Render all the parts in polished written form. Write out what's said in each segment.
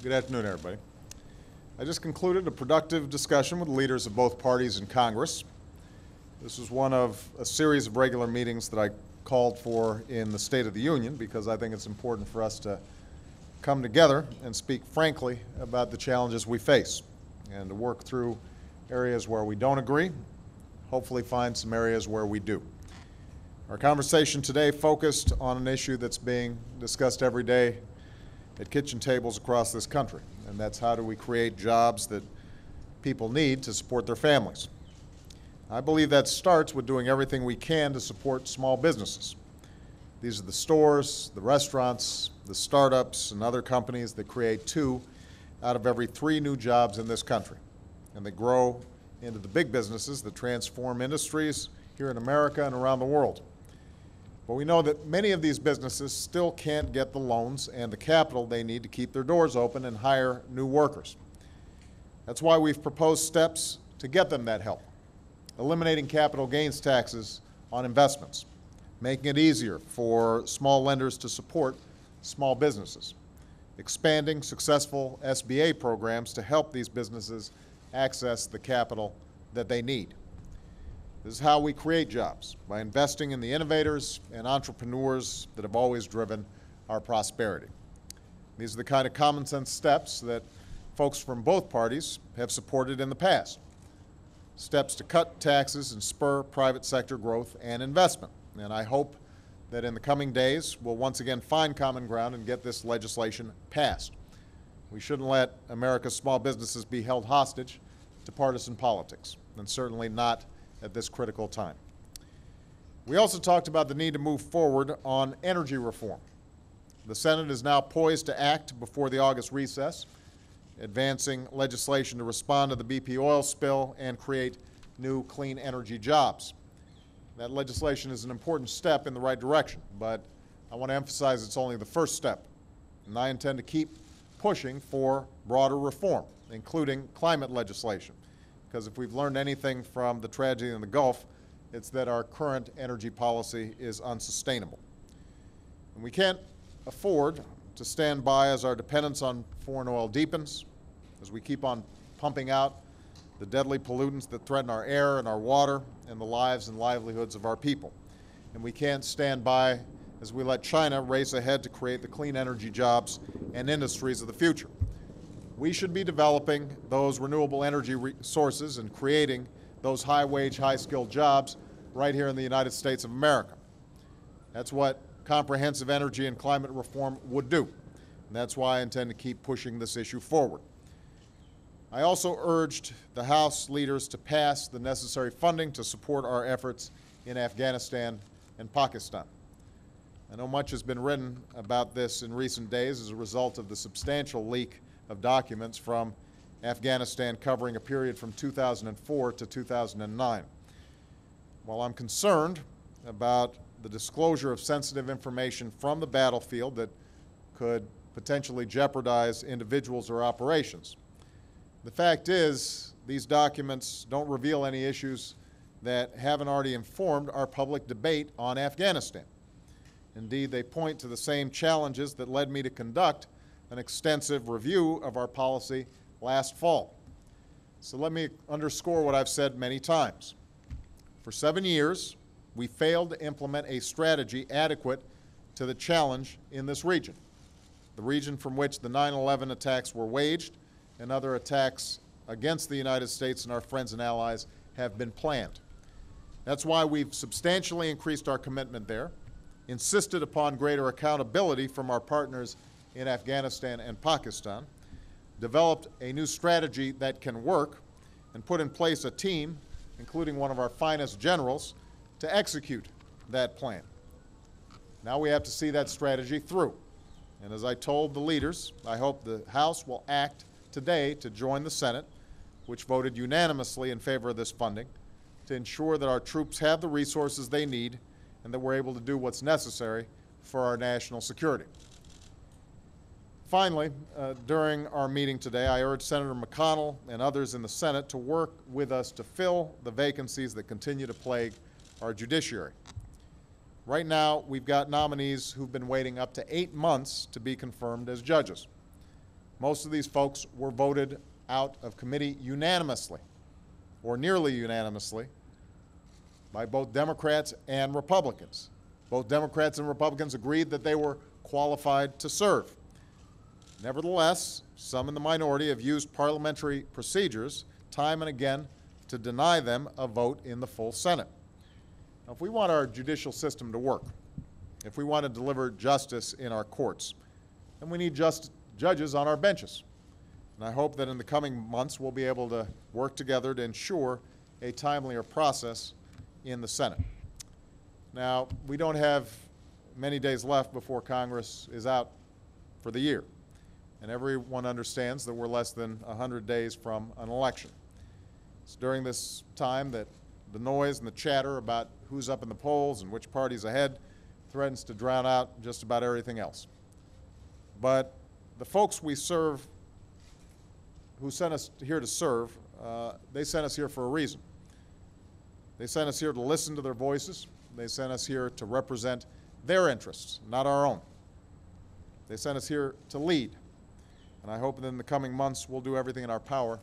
Good afternoon, everybody. I just concluded a productive discussion with leaders of both parties in Congress. This was one of a series of regular meetings that I called for in the State of the Union because I think it's important for us to come together and speak frankly about the challenges we face and to work through areas where we don't agree, hopefully find some areas where we do. Our conversation today focused on an issue that's being discussed every day at kitchen tables across this country, and that's how do we create jobs that people need to support their families. I believe that starts with doing everything we can to support small businesses. These are the stores, the restaurants, the startups, and other companies that create 2 out of every 3 new jobs in this country, and they grow into the big businesses that transform industries here in America and around the world. But we know that many of these businesses still can't get the loans and the capital they need to keep their doors open and hire new workers. That's why we've proposed steps to get them that help. Eliminating capital gains taxes on investments, making it easier for small lenders to support small businesses, expanding successful SBA programs to help these businesses access the capital that they need. This is how we create jobs, by investing in the innovators and entrepreneurs that have always driven our prosperity. These are the kind of common sense steps that folks from both parties have supported in the past. Steps to cut taxes and spur private sector growth and investment. And I hope that in the coming days we'll once again find common ground and get this legislation passed. We shouldn't let America's small businesses be held hostage to partisan politics, and certainly not at this critical time. We also talked about the need to move forward on energy reform. The Senate is now poised to act before the August recess, advancing legislation to respond to the BP oil spill and create new clean energy jobs. That legislation is an important step in the right direction, but I want to emphasize it's only the first step. And I intend to keep pushing for broader reform, including climate legislation. Because if we've learned anything from the tragedy in the Gulf, it's that our current energy policy is unsustainable. And we can't afford to stand by as our dependence on foreign oil deepens, as we keep on pumping out the deadly pollutants that threaten our air and our water and the lives and livelihoods of our people. And we can't stand by as we let China race ahead to create the clean energy jobs and industries of the future. We should be developing those renewable energy sources and creating those high-wage, high-skilled jobs right here in the United States of America. That's what comprehensive energy and climate reform would do, and that's why I intend to keep pushing this issue forward. I also urged the House leaders to pass the necessary funding to support our efforts in Afghanistan and Pakistan. I know much has been written about this in recent days as a result of the substantial leak of documents from Afghanistan covering a period from 2004 to 2009. While I'm concerned about the disclosure of sensitive information from the battlefield that could potentially jeopardize individuals or operations, the fact is these documents don't reveal any issues that haven't already informed our public debate on Afghanistan. Indeed, they point to the same challenges that led me to conduct an extensive review of our policy last fall. So let me underscore what I've said many times. For 7 years, we failed to implement a strategy adequate to the challenge in this region, the region from which the 9/11 attacks were waged and other attacks against the United States and our friends and allies have been planned. That's why we've substantially increased our commitment there, insisted upon greater accountability from our partners in Afghanistan and Pakistan, developed a new strategy that can work, and put in place a team, including one of our finest generals, to execute that plan. Now we have to see that strategy through. And as I told the leaders, I hope the House will act today to join the Senate, which voted unanimously in favor of this funding, to ensure that our troops have the resources they need and that we're able to do what's necessary for our national security. Finally, during our meeting today, I urged Senator McConnell and others in the Senate to work with us to fill the vacancies that continue to plague our judiciary. Right now, we've got nominees who've been waiting up to 8 months to be confirmed as judges. Most of these folks were voted out of committee unanimously, or nearly unanimously, by both Democrats and Republicans. Both Democrats and Republicans agreed that they were qualified to serve. Nevertheless, some in the minority have used parliamentary procedures time and again to deny them a vote in the full Senate. Now, if we want our judicial system to work, if we want to deliver justice in our courts, then we need just judges on our benches. And I hope that in the coming months we'll be able to work together to ensure a timelier process in the Senate. Now, we don't have many days left before Congress is out for the year, and everyone understands that we're less than 100 days from an election. It's during this time that the noise and the chatter about who's up in the polls and which party's ahead threatens to drown out just about everything else. But the folks we serve, who sent us here to serve, they sent us here for a reason. They sent us here to listen to their voices. They sent us here to represent their interests, not our own. They sent us here to lead. And I hope that in the coming months we'll do everything in our power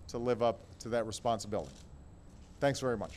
to live up to that responsibility. Thanks very much.